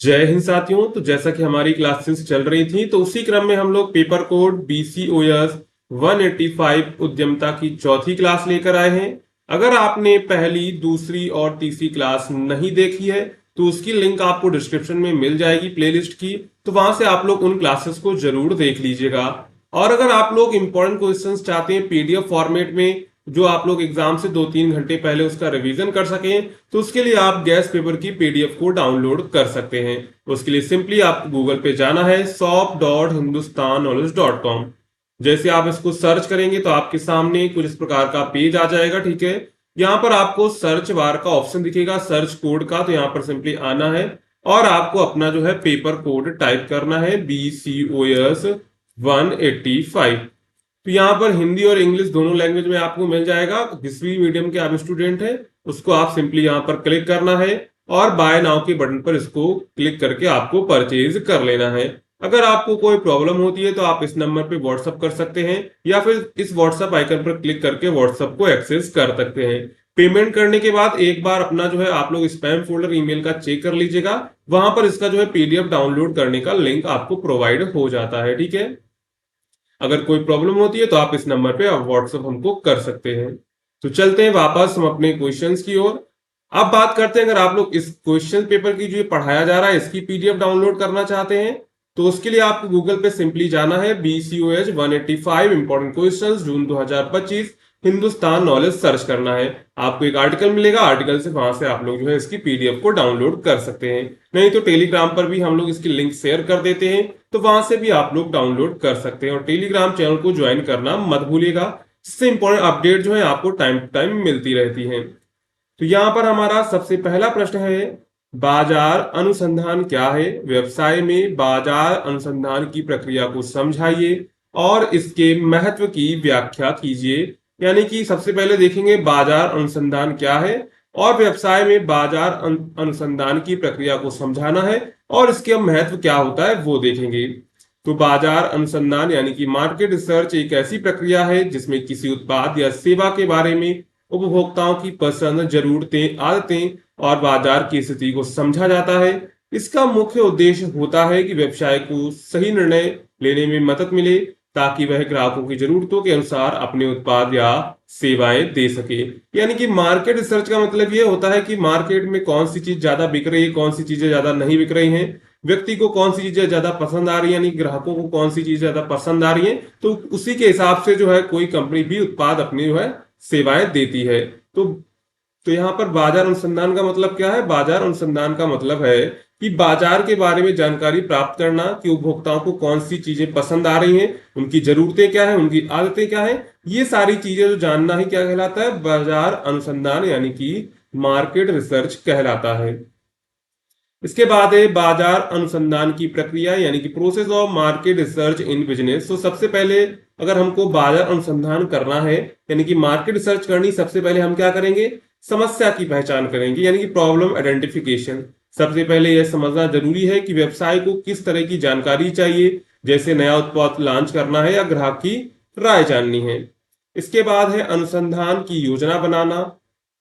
जय हिंद साथियों। तो जैसा कि हमारी क्लासेस चल रही थी तो उसी क्रम में हम लोग पेपर कोड BCOS 185 उद्यमता की चौथी क्लास लेकर आए हैं। अगर आपने पहली, दूसरी और तीसरी क्लास नहीं देखी है तो उसकी लिंक आपको डिस्क्रिप्शन में मिल जाएगी प्लेलिस्ट की। तो वहां से आप लोग उन क्लासेस को जरूर देख लीजिएगा। और अगर आप लोग इंपॉर्टेंट क्वेश्चंस चाहते हैं PDF फॉर्मेट में, जो आप लोग एग्जाम से 2-3 घंटे पहले उसका रिवीजन कर सकें, तो उसके लिए आप गैस पेपर की PDF को डाउनलोड कर सकते हैं। उसके लिए सिंपली आपको गूगल पे जाना है shop.hindustanknowledge.com। जैसे आप इसको सर्च करेंगे तो आपके सामने कुछ इस प्रकार का पेज आ जाएगा। ठीक है, यहाँ पर आपको सर्च बार का ऑप्शन दिखेगा, सर्च कोड का। तो यहाँ पर सिंपली आना है और आपको अपना जो है पेपर कोड टाइप करना है BCOS 185। तो यहाँ पर हिंदी और इंग्लिश दोनों लैंग्वेज में आपको मिल जाएगा। किसी भी मीडियम के आप स्टूडेंट हैं उसको आप सिंपली यहाँ पर क्लिक करना है और बाय नाउ के बटन पर इसको क्लिक करके आपको परचेज कर लेना है। अगर आपको कोई प्रॉब्लम होती है तो आप इस नंबर पे व्हाट्सअप कर सकते हैं या फिर इस व्हाट्सअप आइकन पर क्लिक करके व्हाट्सअप को एक्सेस कर सकते हैं। पेमेंट करने के बाद एक बार अपना जो है आप लोग स्पैम फोल्डर ईमेल का चेक कर लीजिएगा। वहां पर इसका जो है PDF डाउनलोड करने का लिंक आपको प्रोवाइड हो जाता है। ठीक है, अगर कोई प्रॉब्लम होती है तो आप इस नंबर पे आप व्हाट्सअप हमको कर सकते हैं। तो चलते हैं वापस हम अपने क्वेश्चंस की ओर। अब बात करते हैं, अगर आप लोग इस क्वेश्चन पेपर की जो ये पढ़ाया जा रहा है इसकी PDF डाउनलोड करना चाहते हैं तो उसके लिए आपको गूगल पे सिंपली जाना है BCOS 185 इंपॉर्टेंट क्वेश्चंस जून 2025 हिंदुस्तान नॉलेज सर्च करना है। आपको एक आर्टिकल मिलेगा, आर्टिकल से वहां से आप लोग जो है इसकी PDF को डाउनलोड कर सकते हैं। नहीं तो टेलीग्राम पर भी हम लोग इसकी लिंक शेयर कर देते हैं, तो वहां से भी आप लोग डाउनलोड कर सकते हैं। और टेलीग्राम चैनल को ज्वाइन करना मत भूलिएगा, इससे इंपॉर्टेंट अपडेट जो है आपको टाइम टू टाइम मिलती रहती है। तो यहाँ पर हमारा सबसे पहला प्रश्न है, बाजार अनुसंधान क्या है? व्यवसाय में बाजार अनुसंधान की प्रक्रिया को समझाइए और इसके महत्व की व्याख्या कीजिए। यानी कि सबसे पहले देखेंगे बाजार अनुसंधान क्या है और व्यवसाय में बाजार अनुसंधान की प्रक्रिया को समझाना है और इसके महत्व क्या होता है वो देखेंगे। तो बाजार अनुसंधान यानी कि मार्केट रिसर्च एक ऐसी प्रक्रिया है जिसमें किसी उत्पाद या सेवा के बारे में उपभोक्ताओं की पसंद, जरूरतें, आदतें और बाजार की स्थिति को समझा जाता है। इसका मुख्य उद्देश्य होता है कि व्यवसाय को सही निर्णय लेने में मदद मिले ताकि वह ग्राहकों की जरूरतों के अनुसार अपने उत्पाद या सेवाएं दे सके। यानी कि मार्केट रिसर्च का मतलब ये होता है कि मार्केट में कौन सी चीज ज्यादा बिक रही है, कौन सी चीजें ज्यादा नहीं बिक रही हैं, व्यक्ति को कौन सी चीजें ज्यादा पसंद आ रही है, यानी ग्राहकों को कौन सी चीज ज्यादा पसंद आ रही है। तो उसी के हिसाब से जो है कोई कंपनी भी उत्पाद अपनी जो है सेवाएं देती है। तो तो यहाँ पर बाजार अनुसंधान का मतलब क्या है? बाजार अनुसंधान का मतलब है कि बाजार के बारे में जानकारी प्राप्त करना कि उपभोक्ताओं को कौन सी चीजें पसंद आ रही हैं, उनकी जरूरतें क्या है, उनकी आदतें क्या है। ये सारी चीजें जो जानना ही क्या कहलाता है? बाजार अनुसंधान यानी कि मार्केट रिसर्च कहलाता है। इसके बाद है बाजार अनुसंधान की प्रक्रिया यानी कि process of market research in business. तो सबसे पहले अगर हमको बाजार अनुसंधान करना है यानी कि मार्केट रिसर्च करनी, सबसे पहले हम क्या करेंगे? समस्या की पहचान करेंगे यानी कि प्रॉब्लम आइडेंटिफिकेशन। सबसे पहले यह समझना जरूरी है कि व्यवसाय को किस तरह की जानकारी चाहिए, जैसे नया उत्पाद लॉन्च करना है या ग्राहक की राय जाननी है। इसके बाद है अनुसंधान की योजना बनाना।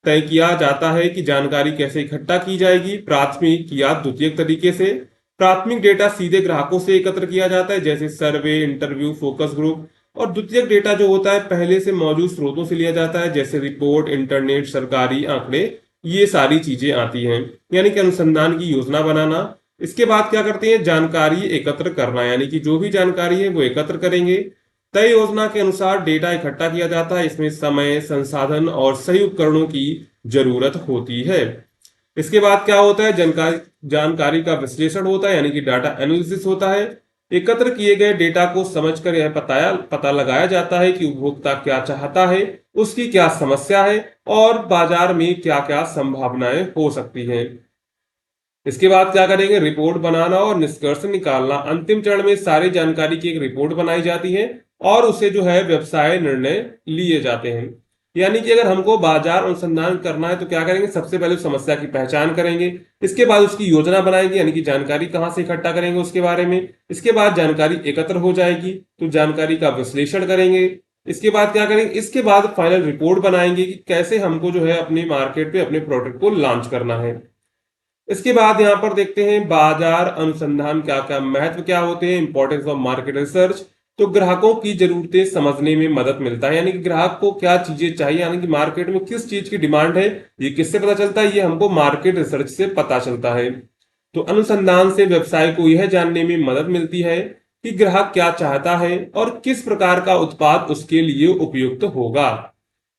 तय किया जाता है कि जानकारी कैसे इकट्ठा की जाएगी, प्राथमिक या द्वितीयक तरीके से। प्राथमिक डेटा सीधे ग्राहकों से एकत्र किया जाता है जैसे सर्वे, इंटरव्यू, फोकस ग्रुप। और द्वितीयक डेटा जो होता है पहले से मौजूद स्रोतों से लिया जाता है जैसे रिपोर्ट, इंटरनेट, सरकारी आंकड़े। ये सारी चीजें आती हैं, यानी कि अनुसंधान की योजना बनाना। इसके बाद क्या करते हैं? जानकारी एकत्र करना, यानी कि जो भी जानकारी है वो एकत्र करेंगे। तय योजना के अनुसार डेटा इकट्ठा किया जाता है, इसमें समय, संसाधन और सही उपकरणों की जरूरत होती है। इसके बाद क्या होता है? जानकारी जानकारी का विश्लेषण होता है यानी कि डाटा एनालिसिस होता है। एकत्र किए गए डेटा को समझकर यह पता लगाया जाता है कि उपभोक्ता क्या चाहता है, उसकी क्या समस्या है और बाजार में क्या क्या संभावनाएं हो सकती हैं। इसके बाद क्या करेंगे? रिपोर्ट बनाना और निष्कर्ष निकालना। अंतिम चरण में सारी जानकारी की एक रिपोर्ट बनाई जाती है और उसे जो है व्यवसाय निर्णय लिए जाते हैं। यानी कि अगर हमको बाजार अनुसंधान करना है तो क्या करेंगे? सबसे पहले समस्या की पहचान करेंगे, इसके बाद उसकी योजना बनाएंगे यानी कि जानकारी कहाँ से इकट्ठा करेंगे उसके बारे में। इसके बाद जानकारी एकत्र हो जाएगी तो जानकारी का विश्लेषण करेंगे। इसके बाद क्या करेंगे? इसके बाद फाइनल रिपोर्ट बनाएंगे कि कैसे हमको जो है अपने मार्केट पे अपने प्रोडक्ट को लॉन्च करना है। इसके बाद यहाँ पर देखते हैं बाजार अनुसंधान क्या क्या महत्व क्या होते हैं, इंपॉर्टेंस ऑफ मार्केट रिसर्च। तो ग्राहकों की जरूरतें समझने में मदद मिलता है, यानी कि ग्राहक को क्या चीजें चाहिए, यानी कि मार्केट में किस चीज की डिमांड है, ये किससे पता चलता है, ये हमको मार्केट रिसर्च से पता चलता है। तो अनुसंधान से व्यवसाय को यह जानने में मदद मिलती है कि ग्राहक क्या चाहता है और किस प्रकार का उत्पाद उसके लिए उपयुक्त होगा।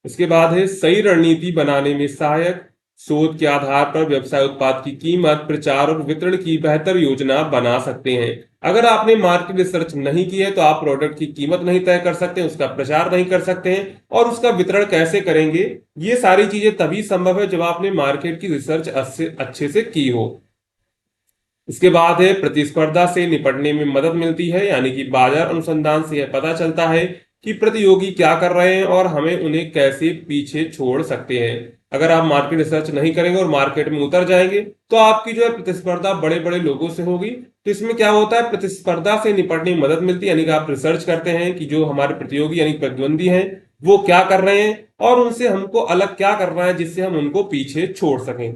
इसके बाद है सही रणनीति बनाने में सहायक। शोध के आधार पर व्यवसाय उत्पाद की कीमत, प्रचार और वितरण की बेहतर योजना बना सकते हैं। अगर आपने मार्केट रिसर्च नहीं की है तो आप प्रोडक्ट की कीमत नहीं तय कर सकते, उसका प्रचार नहीं कर सकते हैं, और उसका वितरण कैसे करेंगे, ये सारी चीजें तभी संभव है जब आपने मार्केट की रिसर्च अच्छे से की हो। इसके बाद है प्रतिस्पर्धा से निपटने में मदद मिलती है, यानी कि बाजार अनुसंधान से यह पता चलता है कि प्रतियोगी क्या कर रहे हैं और हमें उन्हें कैसे पीछे छोड़ सकते हैं। अगर आप मार्केट रिसर्च नहीं करेंगे और मार्केट में उतर जाएंगे तो आपकी जो है प्रतिस्पर्धा बड़े बड़े लोगों से होगी। तो इसमें क्या होता है, प्रतिस्पर्धा से निपटने में मदद मिलती है, यानी कि आप रिसर्च करते हैं कि जो हमारे प्रतियोगी यानी प्रतिद्वंदी हैं वो क्या कर रहे हैं और उनसे हमको अलग क्या करना है जिससे हम उनको पीछे छोड़ सकें।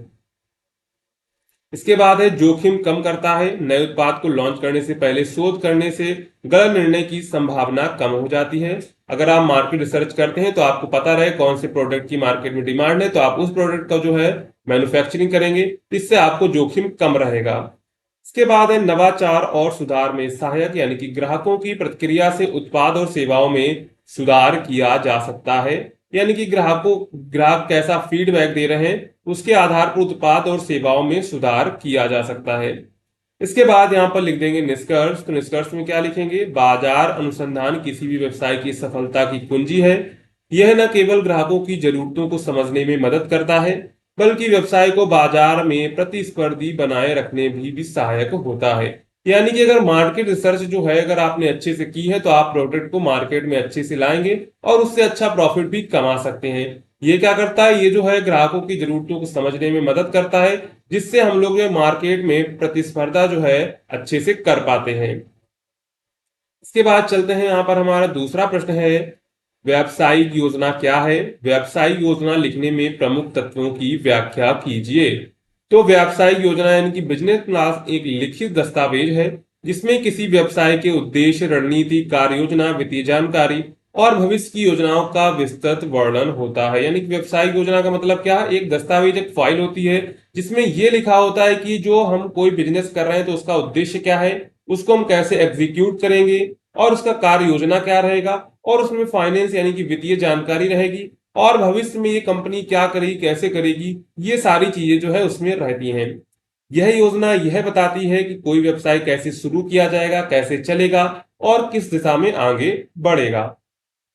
इसके बाद है जोखिम कम करता है। नए उत्पाद को लॉन्च करने से पहले शोध करने से गलत निर्णय की संभावना कम हो जाती है। अगर आप मार्केट रिसर्च करते हैं तो आपको पता रहे कौन से प्रोडक्ट की मार्केट में डिमांड है, तो आप उस प्रोडक्ट का जो है मैन्युफैक्चरिंग करेंगे, इससे आपको जोखिम कम रहेगा। इसके बाद है नवाचार और सुधार में सहायक, यानी कि ग्राहकों की प्रतिक्रिया से उत्पाद और सेवाओं में सुधार किया जा सकता है। यानी कि ग्राहक कैसा फीडबैक दे रहे हैं उसके आधार पर उत्पाद और सेवाओं में सुधार किया जा सकता है। इसके बाद यहां पर लिख देंगे निष्कर्ष। तो निष्कर्ष में क्या लिखेंगे, बाजार अनुसंधान किसी भी व्यवसाय की सफलता की कुंजी है। यह न केवल ग्राहकों की जरूरतों को समझने में मदद करता है बल्कि व्यवसाय को बाजार में प्रतिस्पर्धी बनाए रखने भी सहायक होता है। यानी कि अगर मार्केट रिसर्च जो है अगर आपने अच्छे से की है तो आप प्रोडक्ट को मार्केट में अच्छे से लाएंगे और उससे अच्छा प्रॉफिट भी कमा सकते हैं। ये क्या करता है, ये जो है ग्राहकों की जरूरतों को समझने में मदद करता है, जिससे हम लोग जो मार्केट में प्रतिस्पर्धा जो है अच्छे से कर पाते हैं। इसके बाद चलते हैं, यहाँ पर हमारा दूसरा प्रश्न है व्यावसायिक योजना क्या है। व्यावसायिक योजना लिखने में प्रमुख तत्वों की व्याख्या कीजिए। तो व्यावसायिक योजना यानी कि बिजनेस प्लान एक लिखित दस्तावेज है जिसमें किसी व्यवसाय के उद्देश्य, रणनीति, कार्य योजना, वित्तीय जानकारी और भविष्य की योजनाओं का विस्तृत वर्णन होता है। यानी कि व्यवसायिक योजना का मतलब क्या है, एक दस्तावेज, एक फाइल होती है जिसमें यह लिखा होता है कि जो हम कोई बिजनेस कर रहे हैं तो उसका उद्देश्य क्या है, उसको हम कैसे एग्जीक्यूट करेंगे और उसका कार्य योजना क्या रहेगा, और उसमें फाइनेंस यानी कि वित्तीय जानकारी रहेगी, और भविष्य में ये कंपनी क्या करेगी, कैसे करेगी, ये सारी चीजें जो है उसमें रहती हैं। यह योजना यह बताती है कि कोई व्यवसाय कैसे शुरू किया जाएगा, कैसे चलेगा और किस दिशा में आगे बढ़ेगा।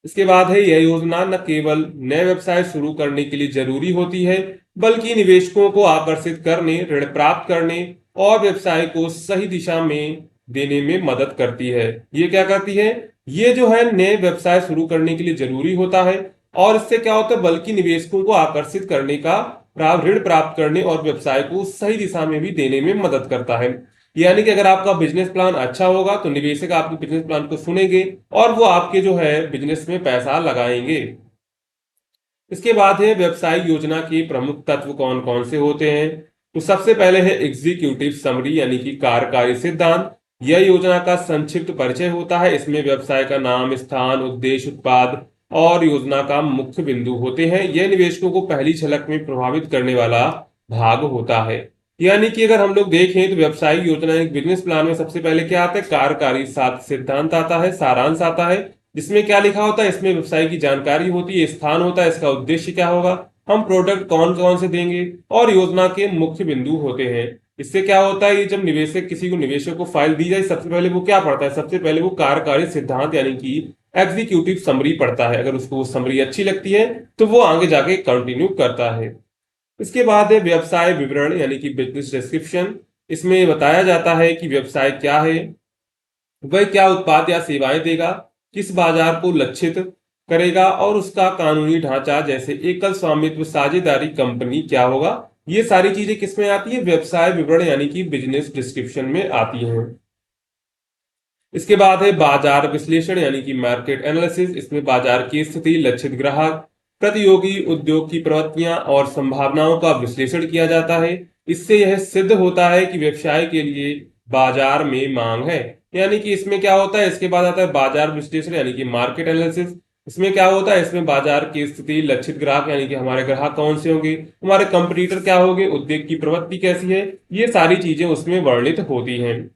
इसके बाद है यह योजना न केवल नए व्यवसाय शुरू करने के लिए जरूरी होती है बल्कि निवेशकों को आकर्षित करने, ऋण प्राप्त करने और व्यवसाय को सही दिशा में देने में मदद करती है। ये क्या करती है, ये जो है नए व्यवसाय शुरू करने के लिए जरूरी होता है और इससे क्या होता है बल्कि निवेशकों को आकर्षित करने का, ऋण प्राप्त करने और व्यवसाय को सही दिशा में भी देने में मदद करता है। यानी कि अगर आपका बिजनेस प्लान अच्छा होगा तो निवेशक आपके बिजनेस प्लान को सुनेंगे और वो आपके जो है बिजनेस में पैसा लगाएंगे। इसके बाद है व्यवसायिक योजना के प्रमुख तत्व कौन कौन से होते हैं। तो सबसे पहले है एग्जीक्यूटिव समरी यानी कि कार्यकारी सिद्धांत। यह योजना का संक्षिप्त परिचय होता है। इसमें व्यवसाय का नाम, स्थान, उद्देश्य, उत्पाद और योजना का मुख्य बिंदु होते हैं। यह निवेशकों को पहली झलक में प्रभावित करने वाला भाग होता है। यानी कि अगर हम लोग देखें तो व्यवसायिक योजना एक बिजनेस प्लान में सबसे पहले क्या आता है, कार्यकारी सात सिद्धांत आता है, सारांश आता है, जिसमें क्या लिखा होता है, इसमें व्यवसाय की जानकारी होती है, स्थान होता है, इसका उद्देश्य क्या होगा, हम प्रोडक्ट कौन कौन से देंगे, और योजना के मुख्य बिंदु होते हैं। इससे क्या होता है, ये जब निवेशक किसी को निवेशक को फाइल दी जाए सबसे पहले वो क्या पढ़ता है, सबसे पहले वो कार्यकारी सिद्धांत यानी कि एग्जीक्यूटिव समरी पढ़ता है। अगर उसको वो समरी अच्छी लगती है तो वो आगे जाके कंटिन्यू करता है। इसके बाद है व्यवसाय विवरण यानी कि बिजनेस डिस्क्रिप्शन। इसमें बताया जाता है कि व्यवसाय क्या है, वह क्या उत्पाद या सेवाएं देगा, किस बाजार को लक्षित करेगा और उसका कानूनी ढांचा जैसे एकल स्वामित्व, साझेदारी, कंपनी क्या होगा। ये सारी चीजें किसमें आती है, व्यवसाय विवरण यानी कि बिजनेस डिस्क्रिप्शन में आती हैं। इसके बाद है बाजार विश्लेषण यानी कि मार्केट एनालिसिस। इसमें बाजार की स्थिति, लक्षित ग्राहक, प्रतियोगी, उद्योग की प्रवृत्तियां और संभावनाओं का विश्लेषण किया जाता है। इससे यह सिद्ध होता है कि व्यवसाय के लिए बाजार में मांग है। यानी कि इसमें क्या होता है, इसके बाद आता है बाजार विश्लेषण यानी कि मार्केट एनालिसिस। इसमें क्या होता है, इसमें बाजार की स्थिति, लक्षित ग्राहक यानी कि हमारे ग्राहक कौन से होंगे, हमारे कंपटीटर क्या होंगे, उद्योग की प्रवृत्ति कैसी है, ये सारी चीजें उसमें वर्णित होती हैं।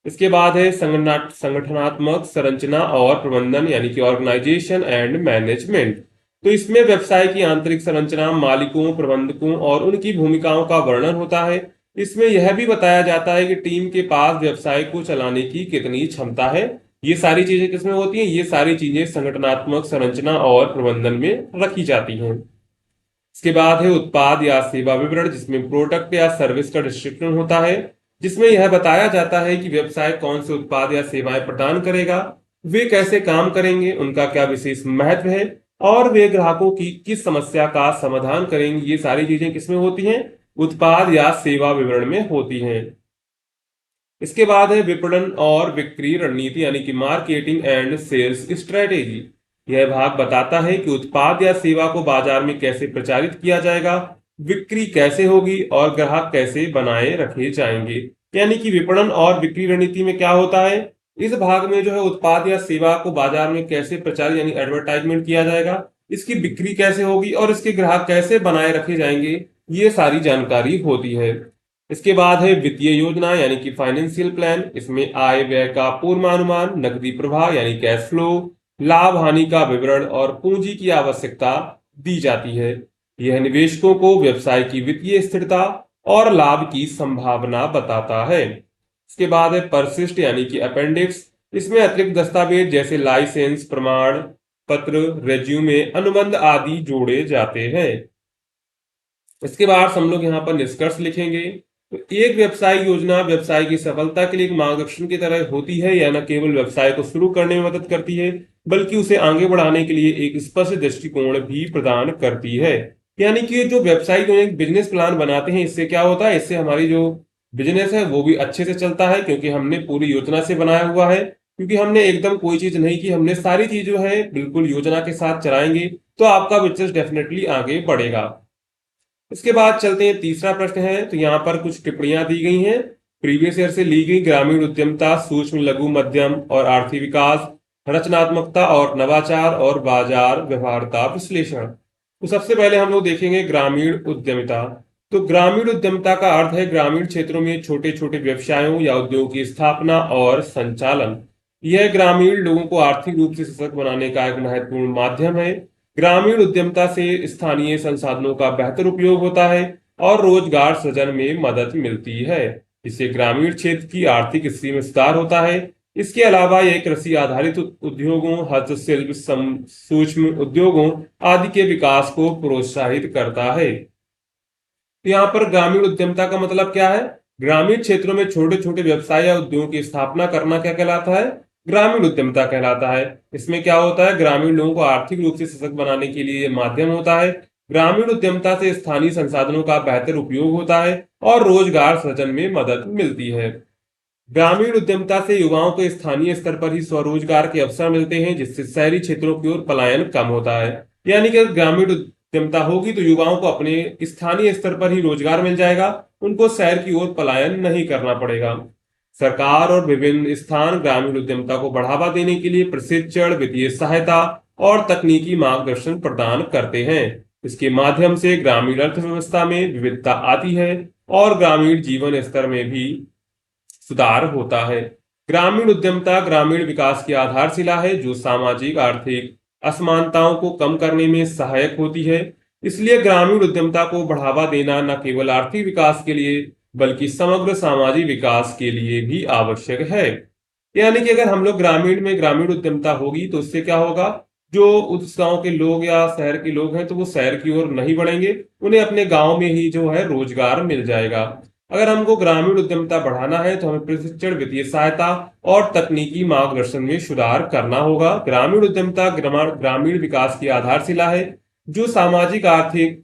इसके बाद है संगठनात्मक संरचना और प्रबंधन यानी कि ऑर्गेनाइजेशन एंड मैनेजमेंट। तो इसमें व्यवसाय की आंतरिक संरचना, मालिकों, प्रबंधकों और उनकी भूमिकाओं का वर्णन होता है। इसमें यह भी बताया जाता है कि टीम के पास व्यवसाय को चलाने की कितनी क्षमता है। ये सारी चीजें किसमें होती हैं, ये सारी चीजें संगठनात्मक संरचना और प्रबंधन में रखी जाती हैं। इसके बाद है उत्पाद या सेवा विवरण, जिसमें प्रोडक्ट या सर्विस का डिस्क्रिप्शन होता है, जिसमें यह बताया जाता है कि व्यवसाय कौन से उत्पाद या सेवाएं प्रदान करेगा, वे कैसे काम करेंगे, उनका क्या विशेष महत्व है और वे ग्राहकों की किस समस्या का समाधान करेंगे। ये सारी चीजें किसमें होती हैं, उत्पाद या सेवा विवरण में होती हैं। इसके बाद है विपणन और बिक्री रणनीति यानी कि मार्केटिंग एंड सेल्स स्ट्रेटेजी। यह भाग बताता है कि उत्पाद या सेवा को बाजार में कैसे प्रचारित किया जाएगा, बिक्री कैसे होगी और ग्राहक कैसे बनाए रखे जाएंगे। यानी कि विपणन और बिक्री रणनीति में क्या होता है, इस भाग में जो है उत्पाद या सेवा को बाजार में कैसे प्रचार यानी एडवर्टाइजमेंट किया जाएगा, इसकी बिक्री कैसे होगी और इसके ग्राहक कैसे बनाए रखे जाएंगे, ये सारी जानकारी होती है। इसके बाद है वित्तीय योजना यानी कि फाइनेंशियल प्लान। इसमें आय व्यय का पूर्वानुमान, नकदी प्रवाह यानी कैश फ्लो, लाभ हानि का विवरण और पूंजी की आवश्यकता दी जाती है। यह निवेशकों को व्यवसाय की वित्तीय स्थिरता और लाभ की संभावना बताता है। इसके बाद है परसिस्ट यानी कि अपेंडिक्स। इसमें अतिरिक्त दस्तावेज जैसे लाइसेंस, प्रमाण पत्र, रेज्यूमे, अनुबंध आदि जोड़े जाते हैं। इसके बाद हम लोग यहाँ पर निष्कर्ष लिखेंगे। तो एक व्यवसाय योजना व्यवसाय की सफलता के लिए एक मार्गदर्शन की तरह होती है। यह न केवल व्यवसाय को शुरू करने में मदद करती है, बल्कि उसे आगे बढ़ाने के लिए एक स्पष्ट दृष्टिकोण भी प्रदान करती है। यानी कि जो व्यवसायी जो एक बिजनेस प्लान बनाते हैं, इससे क्या होता है, इससे हमारी जो बिजनेस है वो भी अच्छे से चलता है, क्योंकि हमने पूरी योजना से बनाया हुआ है। क्योंकि हमने एकदम कोई चीज नहीं की, हमने सारी चीज जो है बिल्कुल योजना के साथ चलाएंगे, तो आपका बिजनेस डेफिनेटली आगे बढ़ेगा। इसके बाद चलते हैं, तीसरा प्रश्न है। तो यहाँ पर कुछ टिप्पणियां दी गई हैं प्रीवियस ईयर से ली गई। ग्रामीण उद्यमिता, सूक्ष्म लघु मध्यम और आर्थिक विकास, रचनात्मकता और नवाचार और बाजार व्यवहार्यता विश्लेषण। तो सबसे पहले हम लोग देखेंगे ग्रामीण उद्यमिता। तो ग्रामीण उद्यमिता का अर्थ है ग्रामीण क्षेत्रों में छोटे छोटे व्यवसायों या उद्योगों की स्थापना और संचालन। यह ग्रामीण लोगों को आर्थिक रूप से सशक्त बनाने का एक महत्वपूर्ण माध्यम है। ग्रामीण उद्यमिता से स्थानीय संसाधनों का बेहतर उपयोग होता है और रोजगार सृजन में मदद मिलती है। इससे ग्रामीण क्षेत्र की आर्थिक स्थिति में सुधार होता है। इसके अलावा यह कृषि आधारित उद्योगों, हस्तशिल्प, सूक्ष्म उद्योगों आदि के विकास को प्रोत्साहित करता है। तो यहाँ पर ग्रामीण उद्यमिता का मतलब क्या है, ग्रामीण क्षेत्रों में छोटे छोटे व्यवसाय या उद्योगों की स्थापना करना क्या कहलाता है, ग्रामीण उद्यमिता कहलाता है। इसमें क्या होता है, ग्रामीण लोगों को आर्थिक रूप से सशक्त बनाने के लिए माध्यम होता है। ग्रामीण उद्यमिता से स्थानीय संसाधनों का बेहतर उपयोग होता है और रोजगार सृजन में मदद मिलती है। ग्रामीण उद्यमिता से युवाओं को स्थानीय स्तर पर ही स्वरोजगार के अवसर मिलते हैं, जिससे शहरी क्षेत्रों की ओर पलायन कम होता है। यानी कि ग्रामीण उद्यमिता होगी तो युवाओं को अपने स्थानीय स्तर पर ही रोजगार मिल जाएगा, उनको शहर की ओर पलायन नहीं करना पड़ेगा। सरकार और विभिन्न स्थान ग्रामीण उद्यमिता को बढ़ावा देने के लिए प्रशिक्षण, वित्तीय सहायता और तकनीकी मार्गदर्शन प्रदान करते हैं। इसके माध्यम से ग्रामीण अर्थव्यवस्था में विविधता आती है और ग्रामीण जीवन स्तर में भी सुधार होता है। ग्रामीण उद्यमिता ग्रामीण विकास की आधारशिला है, जो सामाजिक आर्थिक असमानताओं को कम करने में सहायक होती है। इसलिए ग्रामीण उद्यमिता को बढ़ावा देना न केवल आर्थिक विकास के लिए बल्कि समग्र सामाजिक विकास के लिए भी आवश्यक है। यानी कि अगर हम लोग ग्रामीण में ग्रामीण उद्यमिता होगी तो उससे क्या होगा, जो उस गांव के लोग या शहर के लोग हैं तो वो शहर की ओर नहीं बढ़ेंगे, उन्हें अपने गांव में ही जो है रोजगार मिल जाएगा। अगर हमको ग्रामीण उद्यमिता बढ़ाना है तो हमें प्रशिक्षण, वित्तीय सहायता और तकनीकी मार्गदर्शन में सुधार करना होगा। ग्रामीण उद्यमिता ग्रामीण विकास की आधारशिला है, जो सामाजिक आर्थिक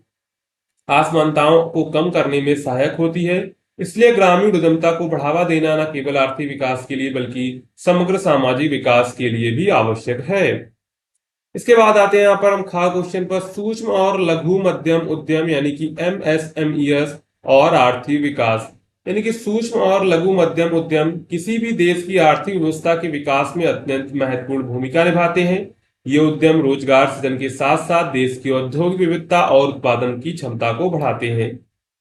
असमानताओं को कम करने में सहायक होती है। इसलिए ग्रामीण उद्यमिता को बढ़ावा देना न केवल आर्थिक विकास के लिए बल्कि समग्र सामाजिक विकास के लिए भी आवश्यक है। इसके बाद आते हैं यहाँ पर हम खा क्वेश्चन पर, सूक्ष्म और लघु मध्यम उद्यम यानी कि MSMEs और आर्थिक विकास। यानी कि सूक्ष्म और लघु मध्यम उद्यम किसी भी देश की आर्थिक व्यवस्था के विकास में अत्यंत महत्वपूर्ण भूमिका निभाते हैं। ये उद्यम रोजगार सृजन के साथ साथ देश की औद्योगिक विविधता और उत्पादन की क्षमता को बढ़ाते हैं।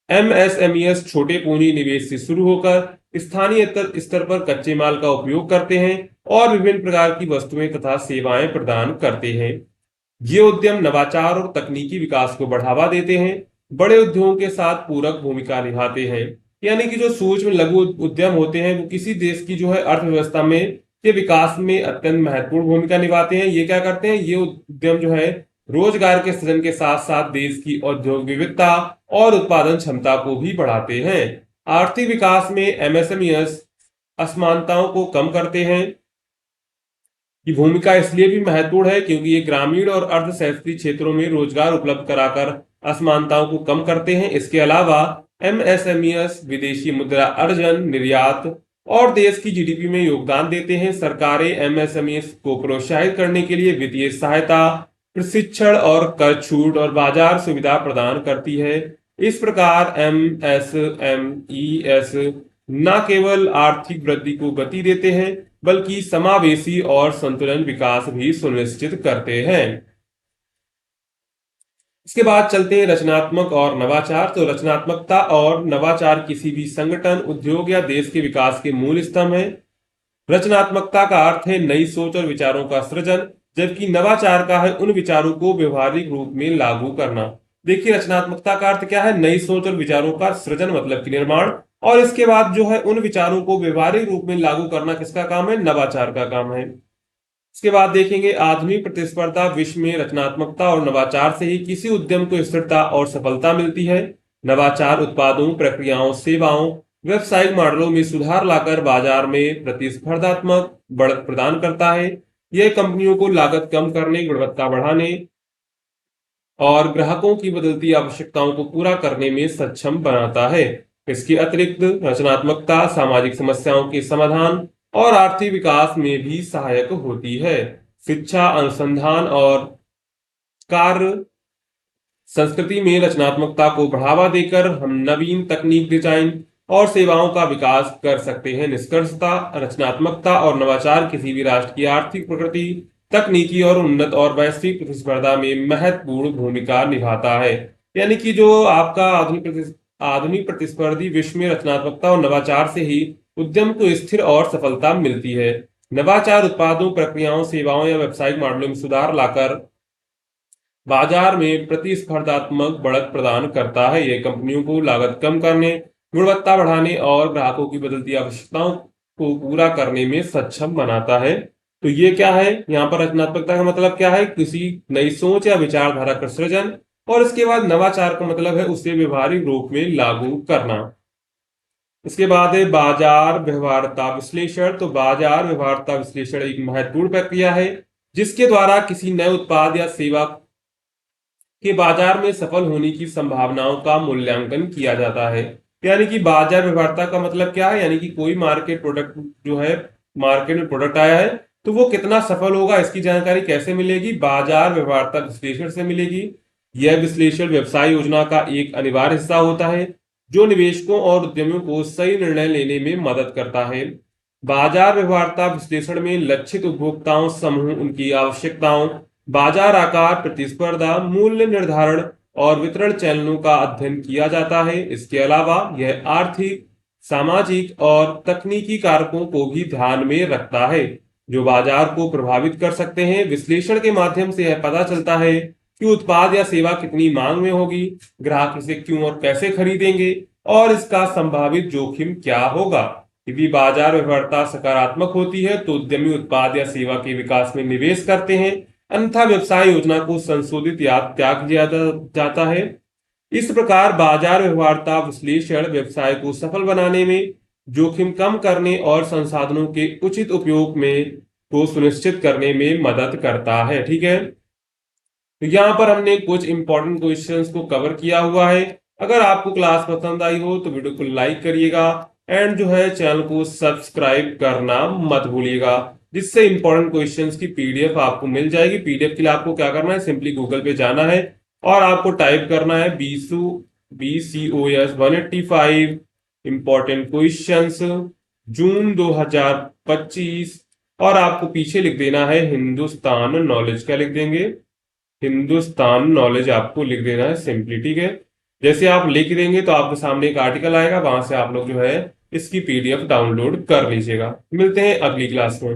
एमएसएमईएस छोटे पूंजी निवेश से शुरू होकर स्थानीय स्तर पर कच्चे माल का उपयोग करते हैं और विभिन्न प्रकार की वस्तुएं तथा सेवाएं प्रदान करते हैं। ये उद्यम नवाचार और तकनीकी विकास को बढ़ावा देते हैं, बड़े उद्योगों के साथ पूरक भूमिका निभाते हैं। यानी कि जो सूक्ष्म लघु उद्यम होते हैं वो किसी देश की जो है अर्थव्यवस्था में के विकास में अत्यंत महत्वपूर्ण भूमिका निभाते हैं। ये क्या करते हैं, ये उद्यम जो है रोजगार के सृजन के साथ साथ देश की औद्योगिक विविधता और उत्पादन क्षमता को भी बढ़ाते हैं। आर्थिक विकास में एमएसएमईएस असमानताओं को कम करते हैं। की भूमिका इसलिए भी महत्वपूर्ण है क्योंकि ये ग्रामीण और अर्ध शहरी क्षेत्रों में रोजगार उपलब्ध कराकर असमानताओं को कम करते हैं। इसके अलावा एमएसएमईएस विदेशी मुद्रा अर्जन, निर्यात और देश की जीडीपी में योगदान देते हैं। सरकारें एमएसएमईएस को प्रोत्साहित करने के लिए वित्तीय सहायता, प्रशिक्षण और कर छूट और बाजार सुविधा प्रदान करती है। इस प्रकार एमएसएमईएस न केवल आर्थिक वृद्धि को गति देते हैं बल्कि समावेशी और संतुलन विकास भी सुनिश्चित करते हैं। इसके बाद चलते हैं रचनात्मक और नवाचार। तो रचनात्मकता और नवाचार किसी भी संगठन, उद्योग या देश के विकास के मूल स्तंभ है। रचनात्मकता का अर्थ है नई सोच और विचारों का सृजन, जबकि नवाचार का है उन विचारों को व्यवहारिक रूप में लागू करना। देखिए रचनात्मकता का अर्थ क्या है, नई सोच और विचारों का सृजन मतलब कि निर्माण, और इसके बाद जो है उन विचारों को व्यवहारिक रूप में लागू करना किसका काम है, नवाचार का काम है। इसके बाद देखेंगे आधुनिक प्रतिस्पर्धा विश्व में रचनात्मकता और नवाचार से ही किसी उद्यम को स्थिरता और सफलता मिलती है। नवाचार उत्पादों, प्रक्रियाओं, सेवाओं, व्यवसायिक मॉडलों में सुधार लाकर बाजार में प्रतिस्पर्धात्मक बढ़त प्रदान करता है। यह कंपनियों को लागत कम करने, गुणवत्ता बढ़ाने और ग्राहकों की बदलती आवश्यकताओं को पूरा करने में सक्षम बनाता है। इसके अतिरिक्त रचनात्मकता सामाजिक समस्याओं के समाधान और आर्थिक विकास में भी सहायक होती है। शिक्षा, अनुसंधान और कार्य संस्कृति में रचनात्मकता को बढ़ावा देकर हम नवीन तकनीक, डिजाइन और सेवाओं का विकास कर सकते हैं। निष्कर्षतः रचनात्मकता और नवाचार किसी भी राष्ट्र की आर्थिक प्रगति, तकनीकी और उन्नत और वैश्विक प्रतिस्पर्धा में महत्वपूर्ण भूमिका निभाता है। यानी कि जो आपका आधुनिक प्रतिस्पर्धी विश्व में रचनात्मकता और नवाचार से ही उद्यम को स्थिर और सफलता मिलती है। नवाचार उत्पादों, प्रक्रियाओं, सेवाओं या व्यावसायिक मॉडलों में सुधार लाकर बाजार में प्रतिस्पर्धात्मक बढ़त प्रदान करता है। यह कंपनियों को लागत कम करने, गुणवत्ता बढ़ाने और ग्राहकों की बदलती आवश्यकताओं को पूरा करने में सक्षम बनाता है। तो ये क्या है, यहाँ पर रचनात्मकता का मतलब क्या है, किसी नई सोच या विचारधारा का सृजन, और इसके बाद नवाचार का मतलब है उसे व्यवहारिक रूप में लागू करना। इसके बाद है बाजार व्यवहार्यता विश्लेषण। तो बाजार व्यवहार्यता विश्लेषण एक महत्वपूर्ण प्रक्रिया है जिसके द्वारा किसी नए उत्पाद या सेवा के बाजार में सफल होने की संभावनाओं का मूल्यांकन किया जाता है। यानी कि बाजार व्यवहार्यता का मतलब क्या है, यानी कि कोई मार्केट में प्रोडक्ट आया है तो वो कितना सफल होगा, इसकी जानकारी कैसे मिलेगी, बाजार व्यवहार्यता विश्लेषण से मिलेगी। यह विश्लेषण व्यवसाय योजना का एक अनिवार्य हिस्सा होता है जो निवेशकों और उद्यमियों को सही निर्णय लेने में मदद करता है। बाजार व्यवहार्यता विश्लेषण में लक्षित उपभोक्ताओं समूह, उनकी आवश्यकताओं, बाजार आकार, प्रतिस्पर्धा, मूल्य निर्धारण और वितरण चैनलों का अध्ययन किया जाता है। इसके अलावा यह आर्थिक, सामाजिक और तकनीकी कारकों को भी ध्यान में रखता है जो बाजार को प्रभावित कर सकते हैं। विश्लेषण के माध्यम से यह पता चलता है कि उत्पाद या सेवा कितनी मांग में होगी, ग्राहक इसे क्यों और कैसे खरीदेंगे और इसका संभावित जोखिम क्या होगा। यदि बाजार व्यवहार्यता सकारात्मक होती है तो उद्यमी उत्पाद या सेवा के विकास में निवेश करते हैं, अन्यथा व्यवसाय योजना को संशोधित या त्याग दिया जाता है। इस प्रकार बाजार व्यवहार्यता विश्लेषण व्यवसाय को सफल बनाने में, जोखिम कम करने और संसाधनों के उचित उपयोग में को सुनिश्चित करने में मदद करता है। ठीक है, तो यहाँ पर हमने कुछ इंपॉर्टेंट क्वेश्चंस को कवर किया हुआ है। अगर आपको क्लास पसंद आई हो तो वीडियो को लाइक करिएगा एंड जो है चैनल को सब्सक्राइब करना मत भूलिएगा, जिससे इंपॉर्टेंट क्वेश्चंस की पीडीएफ आपको मिल जाएगी। पीडीएफ के लिए आपको क्या करना है, सिंपली गूगल पे जाना है और आपको टाइप करना है बीसू BCOS 185 इंपॉर्टेंट क्वेश्चंस जून 2025। और आपको पीछे लिख देना है हिंदुस्तान नॉलेज। क्या लिख देंगे? हिंदुस्तान नॉलेज आपको लिख देना है सिंपली, ठीक है। जैसे आप लिख देंगे तो आपके सामने एक आर्टिकल आएगा, वहां से आप लोग जो है इसकी PDF डाउनलोड कर लीजिएगा। मिलते हैं अगली क्लास में।